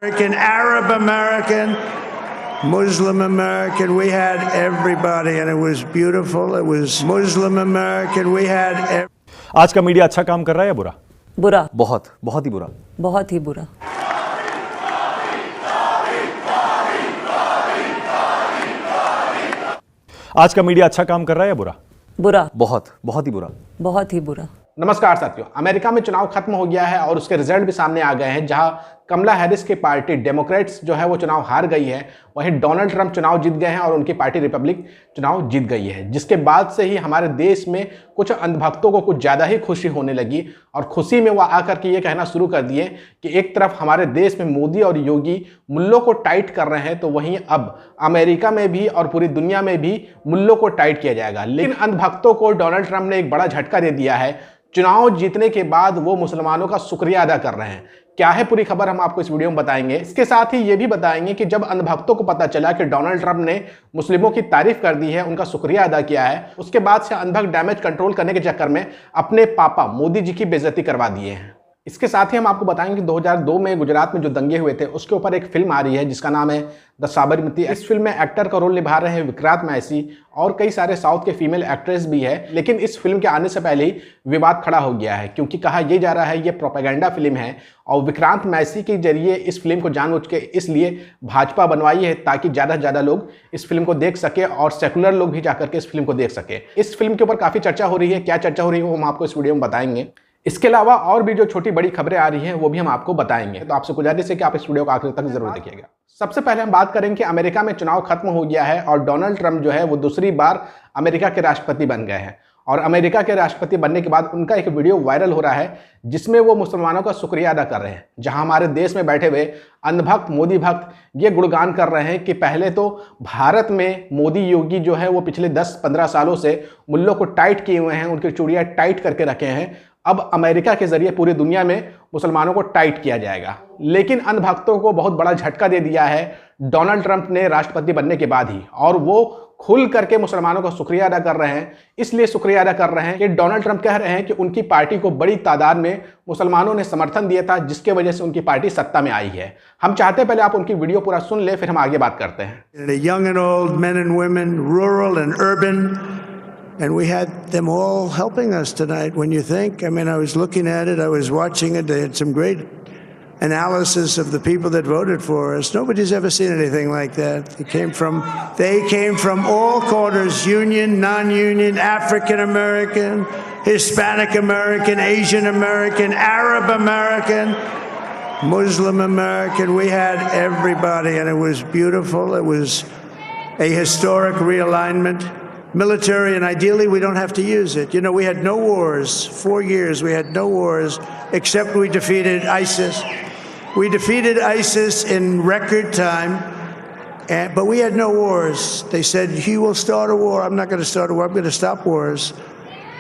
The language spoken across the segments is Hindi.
American, Arab American, Muslim American, we had everybody and it was beautiful. It was Muslim American, we had आज का मीडिया अच्छा काम कर रहा है या बुरा? बुरा, बहुत ही बुरा। बहुत ही बुरा। आज का मीडिया अच्छा काम कर रहा है या बुरा? बुरा, बहुत ही बुरा। बहुत ही बुरा। नमस्कार साथियों, अमेरिका में चुनाव खत्म हो गया है और उसके रिजल्ट भी सामने आ गए हैं। जहां कमला हैरिस की पार्टी डेमोक्रेट्स जो है वो चुनाव हार गई है, वहीं डोनाल्ड ट्रंप चुनाव जीत गए हैं और उनकी पार्टी रिपब्लिक चुनाव जीत गई है। जिसके बाद से ही हमारे देश में कुछ अंधभक्तों को कुछ ज़्यादा ही खुशी होने लगी और खुशी में वो आकर के ये कहना शुरू कर दिए कि एक तरफ हमारे देश में मोदी और योगी मुल्लों को टाइट कर रहे हैं, तो वहीं अब अमेरिका में भी और पूरी दुनिया में भी मुल्लों को टाइट किया जाएगा। लेकिन अंधभक्तों को डोनाल्ड ट्रंप ने एक बड़ा झटका दे दिया है। चुनाव जीतने के बाद वो मुसलमानों का शुक्रिया अदा कर रहे हैं। क्या है पूरी खबर, हम आपको इस वीडियो में बताएंगे। इसके साथ ही ये भी बताएंगे कि जब अंधभक्तों को पता चला कि डोनाल्ड ट्रंप ने मुस्लिमों की तारीफ कर दी है, उनका शुक्रिया अदा किया है, उसके बाद से अंधभक्त डैमेज कंट्रोल करने के चक्कर में अपने पापा मोदी जी की बेइज्जती करवा दिए हैं। इसके साथ ही हम आपको बताएंगे कि 2002 में गुजरात में जो दंगे हुए थे उसके ऊपर एक फिल्म आ रही है जिसका नाम है द साबरमती। इस फिल्म में एक्टर का रोल निभा रहे हैं विक्रांत मैसी और कई सारे साउथ के फीमेल एक्ट्रेस भी है। लेकिन इस फिल्म के आने से पहले ही विवाद खड़ा हो गया है, क्योंकि कहा यह जा रहा है ये प्रोपेगेंडा फिल्म है और विक्रांत मैसी के जरिए इस फिल्म को जानबूझ के इसलिए भाजपा बनवाई है ताकि ज़्यादा से ज़्यादा लोग इस फिल्म को देख सके और सेकुलर लोग भी जाकर के इस फिल्म को देख सके। इस फिल्म के ऊपर काफ़ी चर्चा हो रही है। क्या चर्चा हो रही है वो हम आपको इस वीडियो में बताएंगे। इसके अलावा और भी जो छोटी बड़ी खबरें आ रही हैं वो भी हम आपको बताएंगे। तो आपसे गुजारिश है कि आप इस वीडियो को आखिर तक जरूर देखिएगा। सबसे पहले हम बात करें कि अमेरिका में चुनाव खत्म हो गया है और डोनाल्ड ट्रंप जो है वो दूसरी बार अमेरिका के राष्ट्रपति बन गए हैं। और अमेरिका के राष्ट्रपति बनने के बाद उनका एक वीडियो वायरल हो रहा है जिसमें वो मुसलमानों का शुक्रिया अदा कर रहे हैं। जहां हमारे देश में बैठे हुए अंधभक्त मोदी भक्त ये गुणगान कर रहे हैं कि पहले तो भारत में मोदी योगी जो है वो पिछले 10-15 सालों से मुल्लों को टाइट किए हुए हैं, उनकी चूड़ियाँ टाइट करके रखे हैं। अब अमेरिका के जरिए पूरी दुनिया में मुसलमानों को टाइट किया जाएगा। लेकिन अंधभक्तों को बहुत बड़ा झटका दे दिया है डोनाल्ड ट्रंप ने राष्ट्रपति बनने के बाद ही, और वो खुल करके मुसलमानों का शुक्रिया अदा कर रहे हैं। इसलिए शुक्रिया अदा कर रहे हैं कि डोनाल्ड ट्रंप कह रहे हैं कि उनकी पार्टी को बड़ी तादाद में मुसलमानों ने समर्थन दिया था, जिसके वजह से उनकी पार्टी सत्ता में आई है। हम चाहते हैं पहले आप उनकी वीडियो पूरा सुन ले, फिर हम आगे बात करते हैं। young and old, men and women, rural and urban. And we had them all helping us tonight. When you think, I mean, I was looking at it, I was watching it. They had some great analysis of the people that voted for us. Nobody's ever seen anything like that. They came from all quarters, union, non-union, African American, Hispanic American, Asian American, Arab American, Muslim American. We had everybody and it was beautiful. It was a historic realignment. Military, and ideally we don't have to use it. You know, we had no wars. 4 years we had no wars, except we defeated ISIS. We defeated ISIS in record time, but we had no wars. They said, he will start a war. I'm not going to start a war. I'm going to stop wars.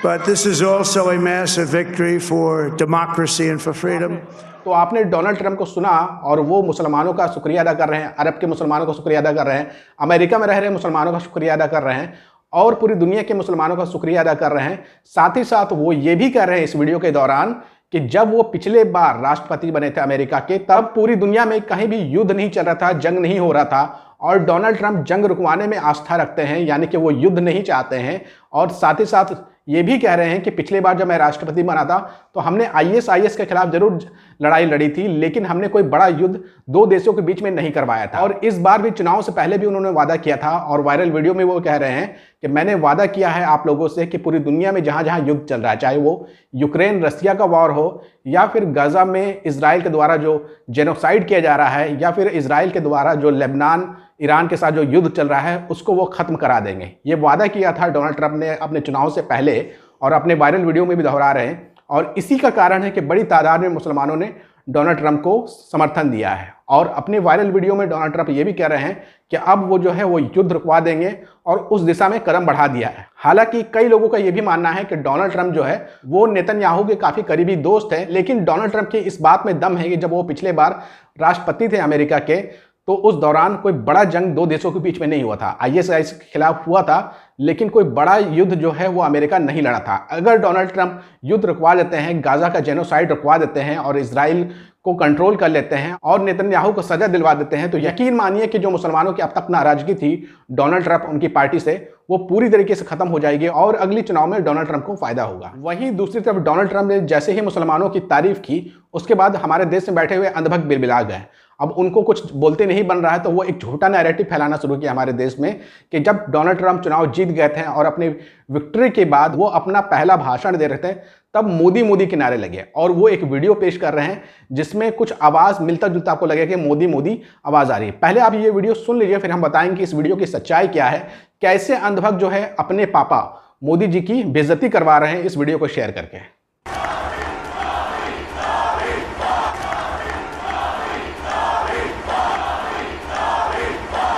But this is also a massive victory for democracy and for freedom. तो आपने डोनाल्ड ट्रंप को सुना और वो मुसलमानों का शुक्रिया अदा कर रहे हैं, अरब के मुसलमानों का शुक्रिया अदा कर रहे हैं, अमेरिका में रह रहे मुसलमानों का शुक्रिया अदा कर रहे हैं और पूरी दुनिया के मुसलमानों का शुक्रिया अदा कर रहे हैं। साथ ही साथ वो ये भी कर रहे हैं इस वीडियो के दौरान कि जब वो पिछले बार राष्ट्रपति बने थे अमेरिका के, तब पूरी दुनिया में कहीं भी युद्ध नहीं चल रहा था, जंग नहीं हो रहा था और डोनाल्ड ट्रंप जंग रुकवाने में आस्था रखते हैं, यानी कि वो युद्ध नहीं चाहते हैं। और साथ ही साथ ये भी कह रहे हैं कि पिछले बार जब मैं राष्ट्रपति बना था तो हमने आईएस के खिलाफ जरूर लड़ाई लड़ी थी, लेकिन हमने कोई बड़ा युद्ध दो देशों के बीच में नहीं करवाया था। और इस बार भी चुनाव से पहले भी उन्होंने वादा किया था और वायरल वीडियो में वो कह रहे हैं कि मैंने वादा किया है आप लोगों से कि पूरी दुनिया में जहां जहां युद्ध चल रहा है, चाहे वो यूक्रेन रसिया का वॉर हो या फिर गाजा में इजराइल के द्वारा जो जेनोसाइड किया जा रहा है या फिर इजराइल के द्वारा जो लेबनान ईरान के साथ जो युद्ध चल रहा है उसको वो खत्म करा देंगे। ये वादा किया था डोनाल्ड ट्रंप ने अपने चुनाव से पहले और अपने वायरल वीडियो में भी दोहरा रहे हैं। और इसी का कारण है कि बड़ी तादाद में मुसलमानों ने डोनाल्ड ट्रंप को समर्थन दिया है। और अपने वायरल वीडियो में डोनाल्ड ट्रंप ये भी कह रहे हैं कि अब वो जो है वो युद्ध रुकवा देंगे और उस दिशा में कदम बढ़ा दिया है। हालांकि कई लोगों का ये भी मानना है कि डोनाल्ड ट्रंप जो है वो नेतन्याहू के काफ़ी करीबी दोस्त हैं, लेकिन डोनाल्ड ट्रंप की इस बात में दम है कि जब वो पिछले बार राष्ट्रपति थे अमेरिका के तो उस दौरान कोई बड़ा जंग दो देशों के बीच में नहीं हुआ था। आईएस के खिलाफ हुआ था, लेकिन कोई बड़ा युद्ध जो है वो अमेरिका नहीं लड़ा था। अगर डोनाल्ड ट्रंप युद्ध रुकवा देते हैं, गाजा का जेनोसाइड रुकवा देते हैं और इजराइल को कंट्रोल कर लेते हैं और नेतन्याहू को सजा दिलवा देते हैं, तो यकीन मानिए कि जो मुसलमानों की अब तक नाराजगी थी डोनाल्ड ट्रंप उनकी पार्टी से, वो पूरी तरीके से खत्म हो जाएगी और अगली चुनाव में डोनाल्ड ट्रंप को फायदा होगा। वहीं दूसरी तरफ डोनाल्ड ट्रंप ने जैसे ही मुसलमानों की तारीफ की, उसके बाद हमारे देश में बैठे हुए अंधभक्त बिलबिला गए। अब उनको कुछ बोलते नहीं बन रहा है, तो वो एक झूठा नैरेटिव फैलाना शुरू किया हमारे देश में कि जब डोनाल्ड ट्रंप चुनाव जीत गए थे और अपनी विक्ट्री के बाद वो अपना पहला भाषण दे रहे थे, तब मोदी मोदी के नारे लगे और वो एक वीडियो पेश कर रहे हैं जिसमें कुछ आवाज मिलता जुलता आपको लगेगा कि मोदी मोदी आवाज आ रही है। पहले आप ये वीडियो सुन लीजिए, फिर हम बताएंगे कि इस वीडियो की सच्चाई क्या है, कैसे अंधभक्त जो है अपने पापा मोदी जी की बेइज्जती करवा रहे हैं इस वीडियो को शेयर करके।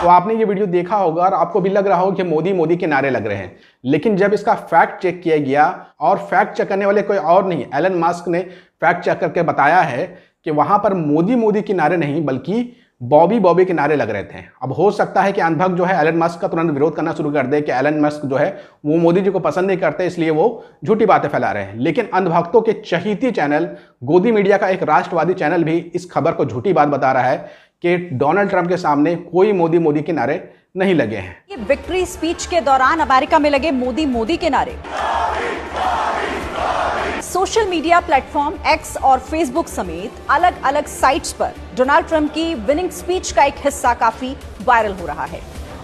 तो आपने ये वीडियो देखा होगा और आपको भी लग रहा होगा कि मोदी मोदी के नारे लग रहे हैं, लेकिन जब इसका फैक्ट चेक किया गया, और फैक्ट चेक करने वाले कोई और नहीं, एलन मस्क ने फैक्ट चेक करके बताया है कि वहां पर मोदी मोदी के नारे नहीं बल्कि बॉबी बॉबी के नारे लग रहे थे। अब हो सकता है कि अंधभक्त जो है एलन मस्क का तुरंत विरोध करना शुरू कर दे कि एलन मस्क जो है वो मोदी जी को पसंद नहीं करते, इसलिए वो झूठी बातें फैला रहे हैं। लेकिन अंधभक्तों के चहीती चैनल गोदी मीडिया का एक राष्ट्रवादी चैनल भी इस खबर को झूठी बात बता रहा है कि डोनाल्ड ट्रंप के सामने कोई मोदी मोदी के नारे नहीं लगे हैं। ये विक्ट्री स्पीच के दौरान अमेरिका में लगे मोदी मोदी के नारे। सोशल मीडिया प्लेटफॉर्म एक्स और फेसबुक समेत अलग अलग साइट्स पर डोनाल्ड ट्रंप की विनिंग स्पीच का एक हिस्सा काफी वायरल हो रहा है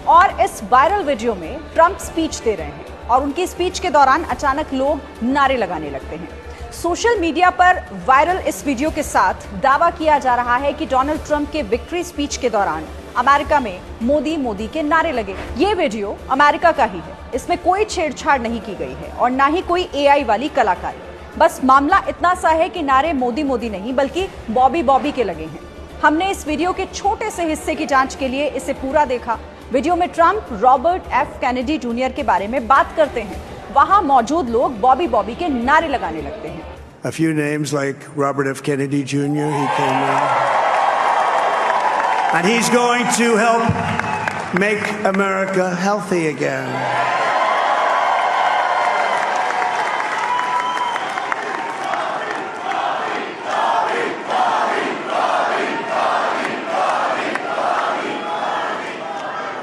और इस वायरल वीडियो में ट्रंप स्पीच दे रहे हैं और उनकी स्पीच के दौरान अचानक लोग नारे लगाने लगते हैं। सोशल मीडिया पर वायरल इस वीडियो के साथ दावा किया जा रहा है कि डोनाल्ड ट्रंप के विक्ट्री स्पीच के दौरान अमेरिका में मोदी मोदी के नारे लगे। ये वीडियो अमेरिका का ही है, इसमें कोई छेड़छाड़ नहीं की गई है और ना ही कोई एआई वाली कलाकारी। बस मामला इतना सा है कि नारे मोदी मोदी नहीं बल्कि बॉबी बॉबी के लगे हैं। हमने इस वीडियो के छोटे से हिस्से की जांच के लिए इसे पूरा देखा। वीडियो में Trump Robert F Kennedy junior के बारे में बात करते हैं, वहां मौजूद लोग बॉबी बॉबी के नारे लगाने लगते हैं। A few names like Robert F. Kennedy Jr., he came out. And he's going to help make America healthy again.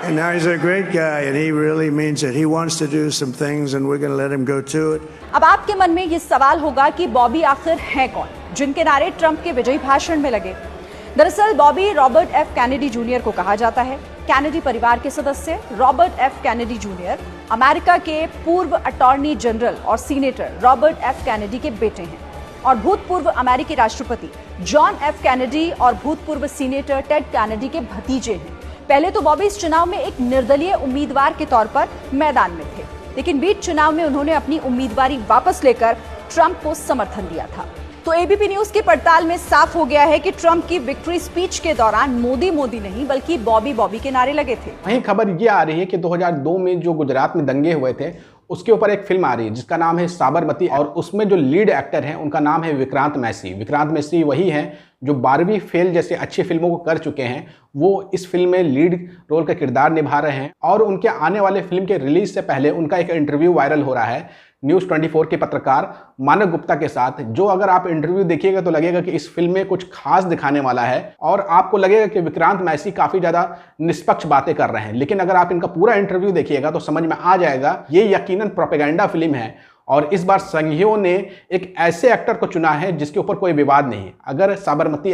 And now he's a great guy, and he really means it. He wants to do some things, and we're going to let him go to it. अब आपके मन में ये सवाल होगा कि बॉबी आखिर है कौन, जिनके नारे ट्रंप के विजयी भाषण में लगे। दरअसल Bobby Robert F Kennedy junior को कहा जाता है। कैनेडी परिवार के सदस्य Robert F Kennedy junior America के पूर्व अटॉर्नी जनरल और सीनेटर रॉबर्ट एफ कैनेडी के बेटे हैं और भूतपूर्व अमेरिकी राष्ट्रपति जॉन एफ कैनेडी और भूतपूर्व सीनेटर टेड कैनेडी के भतीजे हैं। पहले तो बॉबी इस चुनाव में एक निर्दलीय उम्मीदवार के तौर पर मैदान में थे, लेकिन बीच चुनाव में उन्होंने अपनी उम्मीदवारी वापस लेकर ट्रंप को समर्थन दिया था। तो एबीपी न्यूज की पड़ताल में साफ हो गया है कि ट्रंप की विक्ट्री स्पीच के दौरान मोदी मोदी नहीं बल्कि बॉबी बॉबी के नारे लगे थे। वहीं खबर ये आ रही है कि 2002 में जो गुजरात में दंगे हुए थे उसके ऊपर एक फिल्म आ रही है जिसका नाम है साबरमती और उसमें जो लीड एक्टर हैं उनका नाम है विक्रांत मैसी। विक्रांत मैसी वही हैं जो 12वीं फेल जैसे अच्छी फिल्मों को कर चुके हैं, वो इस फिल्म में लीड रोल का किरदार निभा रहे हैं और उनके आने वाले फिल्म के रिलीज से पहले उनका एक इंटरव्यू वायरल हो रहा है न्यूज़ 24 के पत्रकार मानव गुप्ता के साथ, जो अगर आप इंटरव्यू देखिएगा तो लगेगा कि इस फिल्म में कुछ खास दिखाने वाला है और आपको लगेगा कि विक्रांत मैसी काफ़ी ज़्यादा निष्पक्ष बातें कर रहे हैं। लेकिन अगर आप इनका पूरा इंटरव्यू देखिएगा तो समझ में आ जाएगा ये यकीनन प्रोपेगेंडा फिल्म है और इस बार संघियों ने एक ऐसे एक्टर को चुना है जिसके ऊपर कोई विवाद नहीं। अगर साबरमती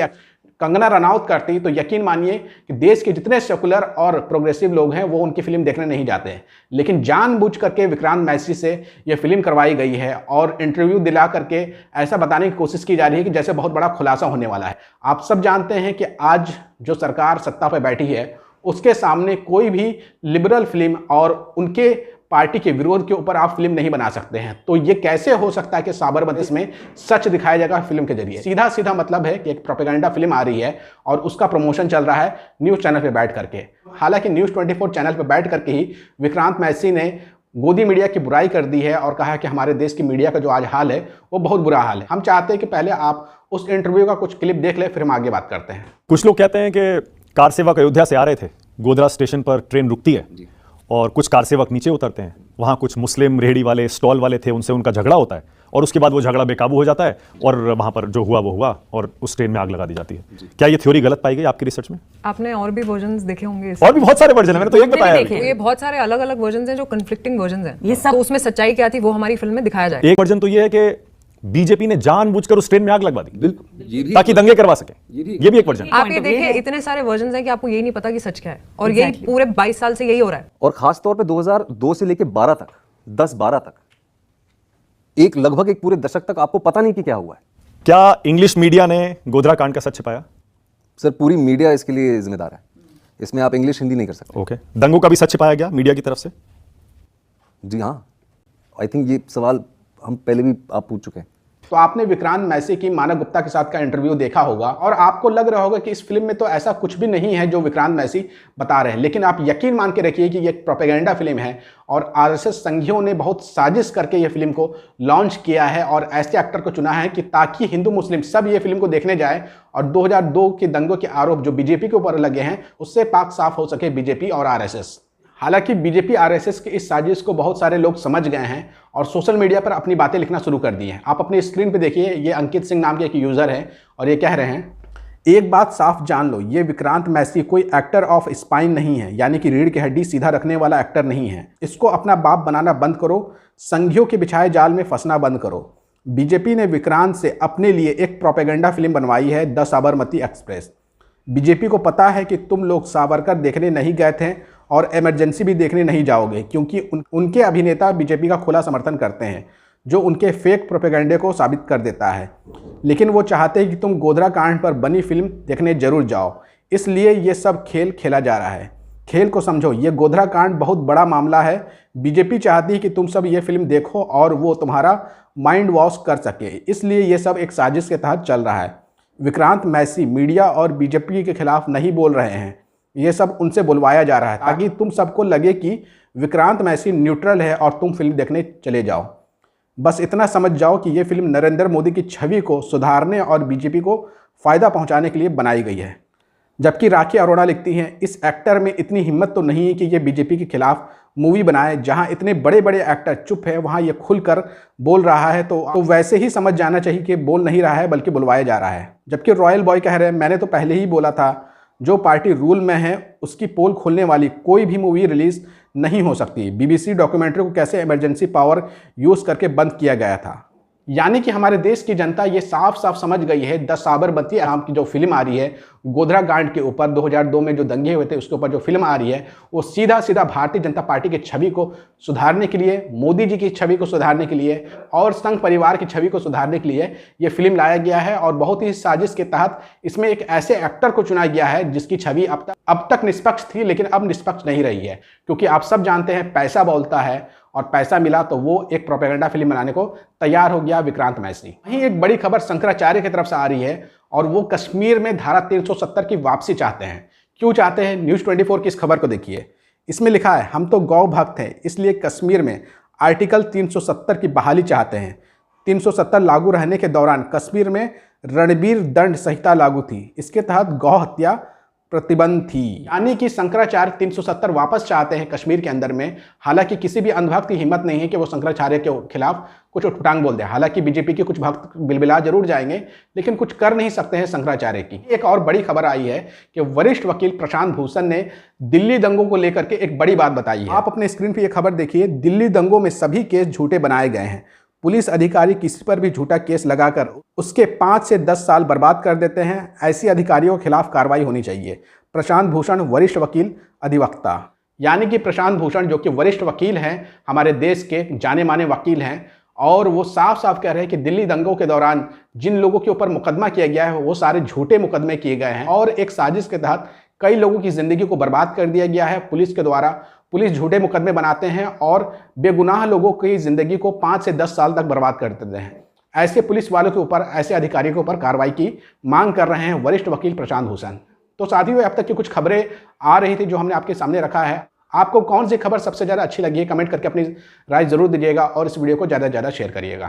कंगना रनौत करती तो यकीन मानिए कि देश के जितने सेकुलर और प्रोग्रेसिव लोग हैं वो उनकी फिल्म देखने नहीं जाते हैं, लेकिन जानबूझ करके विक्रांत मैसी से ये फिल्म करवाई गई है और इंटरव्यू दिला करके ऐसा बताने की कोशिश की जा रही है कि जैसे बहुत बड़ा खुलासा होने वाला है। आप सब जानते हैं कि आज जो सरकार सत्ता पर बैठी है उसके सामने कोई भी लिबरल फिल्म और उनके पार्टी के विरोध के ऊपर आप फिल्म नहीं बना सकते हैं। तो ये कैसे हो सकता है कि साबरमती में सच दिखाया जाएगा फिल्म के जरिए? सीधा सीधा मतलब है कि एक प्रोपेगेंडा फिल्म आ रही है और उसका प्रमोशन चल रहा है न्यूज़ चैनल पे बैठ करके। हालांकि न्यूज़ 24 चैनल पे बैठ करके ही विक्रांत मैसी ने गोदी मीडिया की बुराई कर दी है और कहा कि हमारे देश की मीडिया का जो आज हाल है वो बहुत बुरा हाल है। हम चाहते हैं कि पहले आप उस इंटरव्यू का कुछ क्लिप देख ले, फिर हम आगे बात करते हैं। कुछ लोग कहते हैं कि कार सेवक अयोध्या से आ रहे थे, गोधरा स्टेशन पर ट्रेन रुकती है और कुछ कार सेवक नीचे उतरते हैं, वहाँ कुछ मुस्लिम रेहड़ी वाले स्टॉल वाले थे, उनसे उनका झगड़ा होता है और उसके बाद वो झगड़ा बेकाबू हो जाता है और वहां पर जो हुआ वो हुआ और उस ट्रेन में आग लगा दी जाती है। क्या ये थ्योरी गलत पाई गई आपकी रिसर्च में? आपने और भी वर्जन्स देखे होंगे इसके? और भी बहुत सारे वर्जन है, मैंने तो एक बताया देखे। है। ये बहुत सारे अलग अलग वर्जन्स हैं जो कन्फ्लिक्टिंग वर्जन्स हैं। ये सब- तो उसमें सच्चाई क्या थी वो हमारी फिल्म में दिखाया जाए। एक वर्जन तो ये है कि बीजेपी ने जानबूझकर उस ट्रेन में आग लगवा दी बिल्कुल, ये भी ताकि दंगे करवा सके। ये भी एक वर्जन। आप ये देखिए इतने सारे वर्जन्स हैं कि आपको यही नहीं पता कि सच क्या है, और यही पूरे 22 साल से यही हो रहा है। और खास तौर पे 2002 से लेके 12 तक, 10-12 तक, लगभग एक पूरे दशक तक आपको पता नहीं कि क्या हुआ है। क्या इंग्लिश मीडिया ने गोधरा कांड का सच छिपाया? सर पूरी मीडिया इसके लिए जिम्मेदार है, इसमें आप इंग्लिश हिंदी नहीं कर सकते। ओके, दंगों का भी सच छिपाया गया मीडिया की तरफ से? जी हाँ, आई थिंक ये सवाल हम पहले भी आप पूछ चुके हैं। तो आपने विक्रांत मैसी की मानव गुप्ता के साथ का इंटरव्यू देखा होगा और आपको लग रहा होगा कि इस फिल्म में तो ऐसा कुछ भी नहीं है जो विक्रांत मैसी बता रहे हैं, लेकिन आप यकीन मान के रखिए कि ये एक प्रोपेगेंडा फिल्म है और आरएसएस संघियों ने बहुत साजिश करके ये फिल्म को लॉन्च किया है और ऐसे एक्टर को चुना है कि ताकि हिंदू मुस्लिम सब ये फिल्म को देखने जाए और 2002 के दंगों के आरोप जो बीजेपी के ऊपर लगे हैं उससे पाक साफ हो सके बीजेपी और आरएसएस। हालांकि बीजेपी आरएसएस की इस साजिश को बहुत सारे लोग समझ गए हैं और सोशल मीडिया पर अपनी बातें लिखना शुरू कर दी हैं। आप अपनी स्क्रीन पे देखिए, ये अंकित सिंह नाम के एक यूज़र है और ये कह रहे हैं, एक बात साफ जान लो, ये विक्रांत मैसी कोई एक्टर ऑफ स्पाइन नहीं है, यानी कि रीढ़ की हड्डी सीधा रखने वाला एक्टर नहीं है। इसको अपना बाप बनाना बंद करो, संघियों के बिछाए जाल में फंसना बंद करो। बीजेपी ने विक्रांत से अपने लिए एक प्रोपेगेंडा फिल्म बनवाई है, द साबरमती एक्सप्रेस। बीजेपी को पता है कि तुम लोग सावरकर देखने नहीं गए थे और इमरजेंसी भी देखने नहीं जाओगे, क्योंकि उनके अभिनेता बीजेपी का खुला समर्थन करते हैं, जो उनके फेक प्रोपेगेंडे को साबित कर देता है। लेकिन वो चाहते हैं कि तुम गोधरा कांड पर बनी फिल्म देखने जरूर जाओ, इसलिए ये सब खेल खेला जा रहा है। खेल को समझो, ये गोधरा कांड बहुत बड़ा मामला है। बीजेपी चाहती है कि तुम सब ये फिल्म देखो और वो तुम्हारा माइंड वॉश कर सके, इसलिए ये सब एक साजिश के तहत चल रहा है। विक्रांत मैसी मीडिया और बीजेपी के खिलाफ नहीं बोल रहे हैं, ये सब उनसे बुलवाया जा रहा है ताकि तुम सबको लगे कि विक्रांत मैसी न्यूट्रल है और तुम फिल्म देखने चले जाओ। बस इतना समझ जाओ कि ये फिल्म नरेंद्र मोदी की छवि को सुधारने और बीजेपी को फ़ायदा पहुंचाने के लिए बनाई गई है। जबकि राखी अरोड़ा लिखती हैं, इस एक्टर में इतनी हिम्मत तो नहीं है कि ये बीजेपी के खिलाफ मूवी बनाए। जहां इतने बड़े बड़े एक्टर चुप है वहां ये खुलकर बोल रहा है, तो वैसे ही समझ जाना चाहिए कि बोल नहीं रहा है बल्कि बुलवाया जा रहा है। जबकि रॉयल बॉय कह रहे हैं, मैंने तो पहले ही बोला था, जो पार्टी रूल में है उसकी पोल खोलने वाली कोई भी मूवी रिलीज नहीं हो सकती। बीबीसी डॉक्यूमेंट्री को कैसे इमरजेंसी पावर यूज़ करके बंद किया गया था। यानी कि हमारे देश की जनता ये साफ साफ समझ गई है, द साबरमती नाम की जो फिल्म आ रही है गोधरा कांड के ऊपर, 2002 में जो दंगे हुए थे उसके ऊपर जो फिल्म आ रही है, वो सीधा सीधा भारतीय जनता पार्टी की छवि को सुधारने के लिए, मोदी जी की छवि को सुधारने के लिए और संघ परिवार की छवि को सुधारने के लिए ये फिल्म लाया गया है। और बहुत ही साजिश के तहत इसमें एक ऐसे एक्टर को चुना गया है जिसकी छवि अब तक निष्पक्ष थी, लेकिन अब निष्पक्ष नहीं रही है, क्योंकि आप सब जानते हैं पैसा बोलता है और पैसा मिला तो वो एक प्रोपेगेंडा फिल्म बनाने को तैयार हो गया विक्रांत मैसी। वहीं एक बड़ी खबर शंकराचार्य की तरफ से आ रही है और वो कश्मीर में धारा 370 की वापसी चाहते हैं। क्यों चाहते हैं? न्यूज़ 24 की इस खबर को देखिए। इसमें लिखा है, हम तो गौ भक्त हैं, इसलिए कश्मीर में आर्टिकल 370 की बहाली चाहते हैं। 370 लागू रहने के दौरान कश्मीर में रणबीर दंड संहिता लागू थी, इसके तहत गौ हत्या प्रतिबंध थी। यानी कि शंकराचार्य 370 वापस चाहते हैं कश्मीर के अंदर में। हालांकि किसी भी अंधभक्त की हिम्मत नहीं है कि वो शंकराचार्य के खिलाफ कुछ उठटांग बोल दे। हालांकि बीजेपी के कुछ भक्त बिलबिला जरूर जाएंगे, लेकिन कुछ कर नहीं सकते हैं शंकराचार्य की। एक और बड़ी खबर आई है कि वरिष्ठ वकील प्रशांत भूषण ने दिल्ली दंगों को लेकर के एक बड़ी बात बताई है। आप अपने स्क्रीन पर यह खबर देखिए, दिल्ली दंगों में सभी केस झूठे बनाए गए हैं। पुलिस अधिकारी किसी पर भी झूठा केस लगाकर उसके 5 से 10 साल बर्बाद कर देते हैं। ऐसे अधिकारियों के खिलाफ कार्रवाई होनी चाहिए। प्रशांत भूषण, वरिष्ठ वकील अधिवक्ता। यानी कि प्रशांत भूषण जो कि वरिष्ठ वकील हैं, हमारे देश के जाने माने वकील हैं, और वो साफ साफ कह रहे हैं कि दिल्ली दंगों के दौरान जिन लोगों के ऊपर मुकदमा किया गया है वो सारे झूठे मुकदमे किए गए हैं और एक साजिश के तहत कई लोगों की ज़िंदगी को बर्बाद कर दिया गया है पुलिस के द्वारा। पुलिस झूठे मुकदमे बनाते हैं और बेगुनाह लोगों की ज़िंदगी को 5 से 10 साल तक बर्बाद कर देते हैं। ऐसे पुलिस वालों के ऊपर, ऐसे अधिकारियों के ऊपर कार्रवाई की मांग कर रहे हैं वरिष्ठ वकील प्रशांत भूषण। तो साथियों, अब तक की कुछ खबरें आ रही थी जो हमने आपके सामने रखा है। आपको कौन सी खबर सबसे ज़्यादा अच्छी लगी है? कमेंट करके अपनी राय जरूर दीजिएगा और इस वीडियो को ज़्यादा से ज़्यादा शेयर करिएगा।